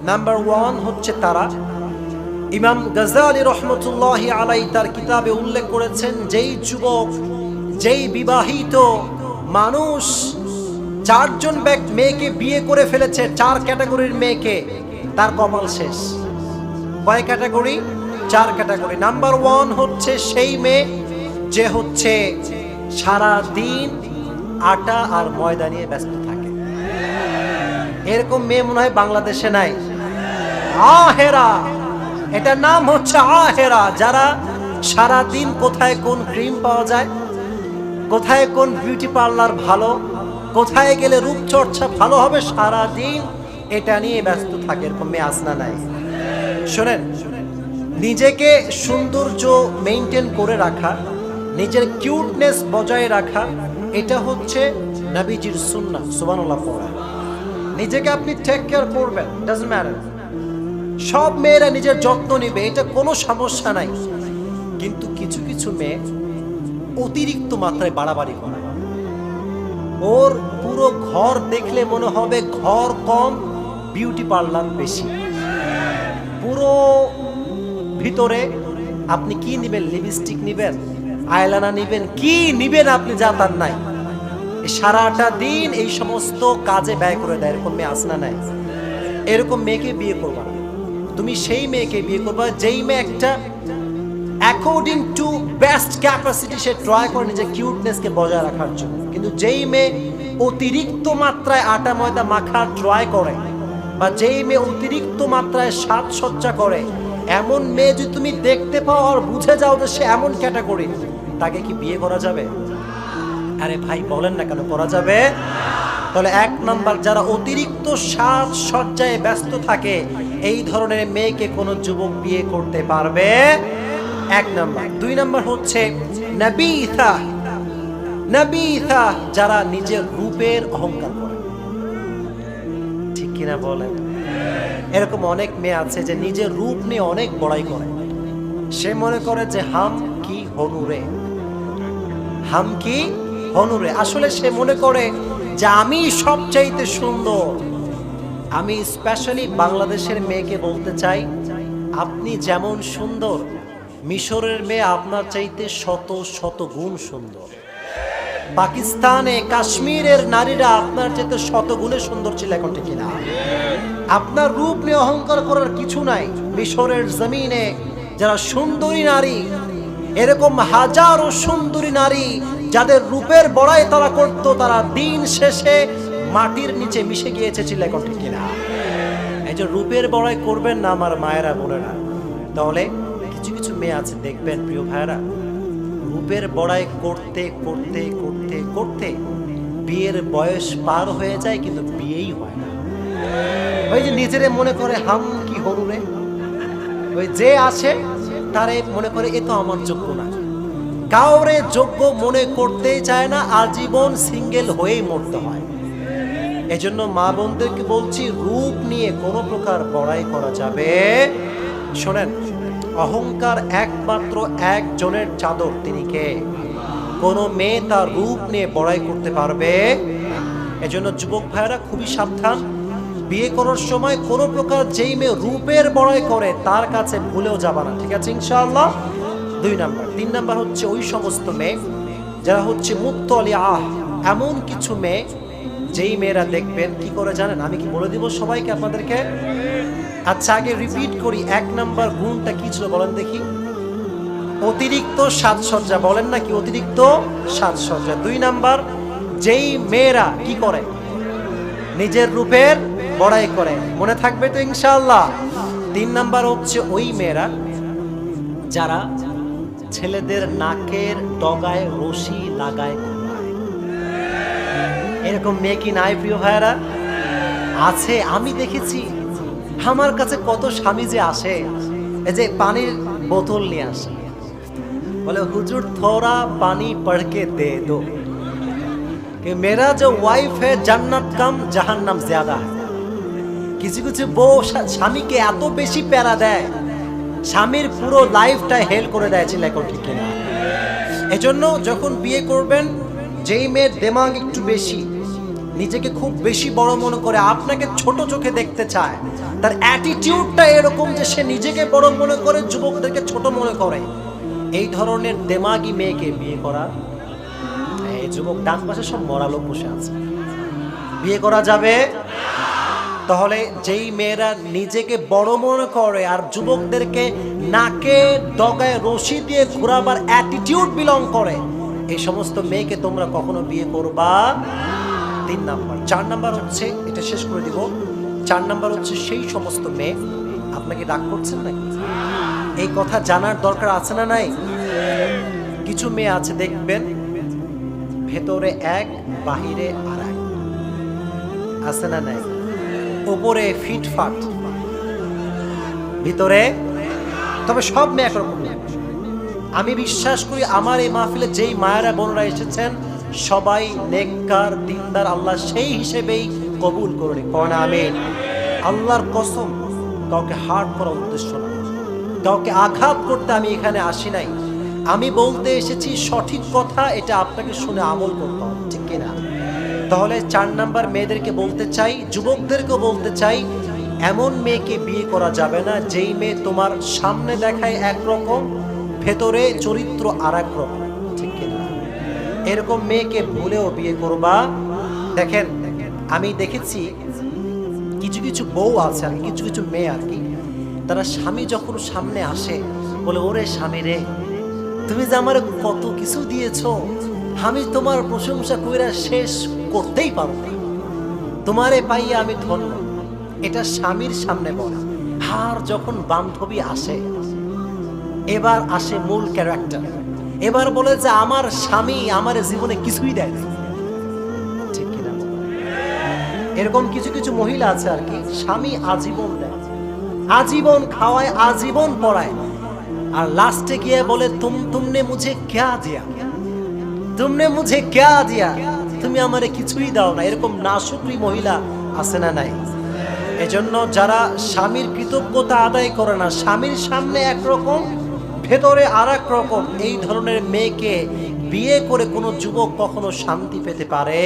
Number 1 হচ্ছে তারা, ইমাম গাজ্জালী রহমতুল্লাহি আলাইহি তার কিতাবে উল্লেখ করেছেন, যেই যুবক, যেই বিবাহিত মানুষ 4 জন মেয়েকে বিয়ে করে ফেলেছে, 4 ক্যাটাগরির মেয়েকে, তার কপাল শেষ। কয় ক্যাটাগরি? 4 ক্যাটাগরি। নাম্বার 1 হচ্ছে সেই মেয়ে যে হচ্ছে সারা দিন আটা আর ময়দা নিয়ে ব্যস্ত থাকে। এরকম মেয়ে মনে হয় বাংলাদেশে নাই। আহেরা, এটার নাম হচ্ছে আহেরা, যারা সারা দিন কোথায় কোন ক্রিম পাওয়া যায়, কোথায় কোন বিউটি পার্লার ভালো, কোথায় গেলে রূপচর্চা ভালো হবে, সারা দিন এটা নিয়ে ব্যস্ত থাকে। এরকম মেয়ে আসনা নাই? শোনেন, নিজেকে সৌন্দর্য মেইনটেইন করে রাখা, নিজের কিউটনেস বজায় রাখা, এটা হচ্ছে নবীজির সুন্নাহ। সুবহানাল্লাহ পড়া। নিজেকে আপনি টেক কেয়ার করবেন, ডাজন্ট ম্যাটার। সব মেয়েরা নিজের যত্ন নেবে, এটা কোনো সমস্যা নাই। কিন্তু কিছু কিছু মেয়ে অতিরিক্ত মাত্রায় বাড়াবাড়ি করে। ওর পুরো ঘর দেখলে মনে হবে ঘর কম, বিউটি পার্লার বেশি। পুরো ভিতরে আপনি কি নিবেন? লিপস্টিক নিবেন, আইলাইনার নিবেন, কি নিবেন আপনি যা তার নাই। সারাটা দিন এই সমস্ত কাজে ব্যয় করে দেয়। এরকম মেয়ে আসনা নাই? এরকম মেয়েকে বিয়ে করবা না। তুমি সেই মেয়েকে বিয়ে করবা যেই মেয়ে একটা according to best capacity say try করে নিজের কিউটনেসকে বজায় রাখার জন্য। কিন্তু যেই মেয়ে অতিরিক্ত মাত্রায় আটা ময়দা মাখার ট্রাই করে, বা যেই মেয়ে অতিরিক্ত মাত্রায় সাজসজ্জা করে, এমন মেয়ে যদি তুমি দেখতে পাও আর বুঝে যাও যে সে এমন ক্যাটাগরি, তাকে কি বিয়ে করা যাবে? আরে ভাই বলেন না কেন করা যাবে? তাহলে 1 নাম্বার, যারা অতিরিক্ত সাজসজ্জায় ব্যস্ত থাকে, এই ধরনের মেয়েকে কোনো যুবক বিয়ে করতে পারবে? 1 নাম্বার। 2 নাম্বার হচ্ছে নাবিথা। নাবিথা, যারা নিজের রূপের অহংকার করে। ঠিক কিনা বলেন? এরকম অনেক মেয়ে আছে যে নিজের রূপ নিয়ে অনেক বড়াই করে। সে মনে করে যে হাম কি হনুরে, হাম কি হনুরে। আসলে সে মনে করে যে আমি সবচাইতে সুন্দর। আমি স্পেশালি বাংলাদেশের মেয়েকে বলতে চাই, আপনি যেমন সুন্দর, মিশরের মেয়ে আপনার চাইতে শত শত গুণ সুন্দর। পাকিস্তানে কাশ্মীরের নারীরা আপনার চাইতে শত গুণে সুন্দর ছিল। এখন ঠিক না? আপনার রূপ নিয়ে অহংকার করার কিছু নাই। মিশরের জমিনে যারা সুন্দরী নারী, এরকম হাজারো সুন্দরী নারী যাদের রূপের বড়াই তারা করতো, তারা দিন শেষে মাটির নিচে মিশে গিয়েছে। ছিল এখন ঠিক না? এই যে রূপের বড়াই করবেন না আমার মায়েরা বোনেরা। তাহলে কিছু কিছু মেয়ে আছে দেখবেন প্রিয় ভাইয়েরা, রূপের বড়াই করতে করতে করতে করতে বিয়ের বয়স পার হয়ে যায়, কিন্তু বিয়েই হয় না। ওই যে নিজেরে মনে করে হাম কি হনুরে, ওই যে আসে তারে মনে করে এ তো আমার যোগ্য না। কাউরে যোগ্য মনে করতেই চায় না, আজীবন সিঙ্গেল হয়েই মরতে হয়। এজন্য মা বোনদেরকে বলছি, রূপ নিয়ে কোনো প্রকার বড়াই করা যাবে। শোনেন, অহংকার একমাত্র একজনের চাদর, তিনি কে? কোনো মেয়ে তার রূপ নিয়ে বড়াই করতে পারবে? এজন্য যুবক ভাইয়েরা খুবই সাবধান। বিয়ে করার সময় কোনো প্রকার যেই মেয়ে রূপের বড়াই করে তার কাছে ভুলেও যাবা না, ঠিক আছে ইনশাআল্লাহ? 2 নাম্বার। 3 নাম্বার হচ্ছে ওই সমস্ত মেয়ে যারা হচ্ছে মুত্তালিআহ। এমন কিছু মেয়ে যেই মেয়েরা দেখবেন কি করে জানেন? আমি কি বলে দিব সবাইকে আপনাদেরকে? আচ্ছা আগে রিপিট করি। 1 নাম্বার গুণটা কি ছিল বলেন দেখি? অতিরিক্ত সাজসজ্জা। বলেন না কি? অতিরিক্ত সাজসজ্জা। 2 নাম্বার, যেই মেয়েরা কি করে? নিজের রূপের বড়াই করে। মনে থাকবে তো ইনশাআল্লাহ? 3 নাম্বার হচ্ছে ওই মেয়েরা যারা ছেলেদের নাকের ডগায় রশি লাগায়। এরকম মেয়ে কি নাই প্রিয় ভাইয়েরা? আছে, আমি দেখেছি। আমার কাছে কত স্বামী যে আসে, এই যে পানির বোতল নিয়ে আসে, বলে হুজুর থোড়া পানি পড়কে দে দো, মেরা যে ওয়াইফ है জান্নাত কম জাহান্নাম জ্যাদা। কিছু কিছু বউ স্বামীকে এত বেশি প্যারা দেয়, স্বামীর পুরো লাইফটা হেল করে দেয়। ছিল এখন ঠিক না? এজন্য যখন বিয়ে করবেন, যেই মেয়ের দিমাগ একটু বেশি, নিজেকে খুব বেশি বড় মনে করে, আপনাকে ছোট চোখে দেখতে চায়, তার অ্যাটিটিউডটা এরকম যে সে নিজেকে বড় মনে করে, যুবকদেরকে ছোট মনে করে, এই ধরনের দেমাগী মেয়েকে বিয়ে করা, এই যুবক ডান পাশে সব মরা লোক বসে আছে, বিয়ে করা যাবে? তাহলে যেই মেয়েরা নিজেকে বড় মনে করে আর যুবকদেরকে নাকে ডগায় রশি দিয়ে ঘোরাবার অ্যাটিটিউড বিলং করে, এই সমস্ত মেয়েকে তোমরা কখনো বিয়ে করবা? 3 নাম্বার। 4 নাম্বার হচ্ছে, এটা শেষ করে দিব, 4 নাম্বার হচ্ছে সেই সমস্ত মেয়ে, আপনাকে রাগ করছেন নাকি? এই কথা জানার দরকার আছে না নাই? কিছু মেয়ে আছে দেখবেন ভেতরে এক বাহিরে আর এক, আছে না নাই? উপরে ফিটফাট, ভিতরে, তবে সব মেয়ে একরকম না। আমি বিশ্বাস করি আমার এই মাহফিলে যেই মায়েরা বোনরা এসেছেন সবাই নেককার দিনদার, আল্লাহ সেই হিসেবেই কবুল করে। কোন আমিন। আল্লাহর কসম, কাউকে হার্ট করার উদ্দেশ্য না, কাউকে আঘাত করতে আমি এখানে আসি নাই। আমি বলতে এসেছি সঠিক কথা, এটা আপনাকে শুনে আমল করতে হবে, ঠিক কিনা? তাহলে 4 নাম্বার মেয়েদেরকে বলতে চাই, যুবকদেরকেও বলতে চাই, এমন মেয়েকে বিয়ে করা যাবে না যেই মেয়ে তোমার সামনে দেখায় একরকম, ভেতরে চরিত্র আর এক রকম, ঠিক কিনা? এরকম মেয়েকে ভুলেও বিয়ে করবা। দেখেন, আমি দেখেছি কিছু কিছু বউ আছে আর কিছু কিছু মেয়ে আর কি, তারা স্বামী যখন সামনে আসে বলে, ওরে স্বামী রে, তুমি যে আমার কত কিছু দিয়েছো, আমি তোমার প্রশংসা কইরা শেষ করতেই পারবো না, তোমারে পাইয়া আমি ধন্য। এটা স্বামীর সামনে বলা। আর যখন বান্ধবী আসে, এবার আসে মূল ক্যারেক্টার, এবার বলে যে আমার স্বামী আমার জীবনে কিছুই দেয় না, ঠিক কিনা? এরকম কিছু কিছু মহিলা আছে আর কি, স্বামী আজীবন দেয়, আজীবন খাওয়ায়, আজীবন পড়ায়, আর লাস্টে গিয়ে বলে তুমনে মুঝে ক্যা দিয়া, তুমনে মুঝে ক্যা দিয়া, তুমি আমারে কিছুই দাও না। এরকম নাশুকরি মহিলা আছে না নাই? এজন্য যারা স্বামীর কৃতজ্ঞতা আদায় করে না, স্বামীর সামনে একরকম ভেতরে আর এক রকম, এই ধরনের মেয়েকে বিয়ে করে কোনো যুবক কখনো শান্তি পেতে পারে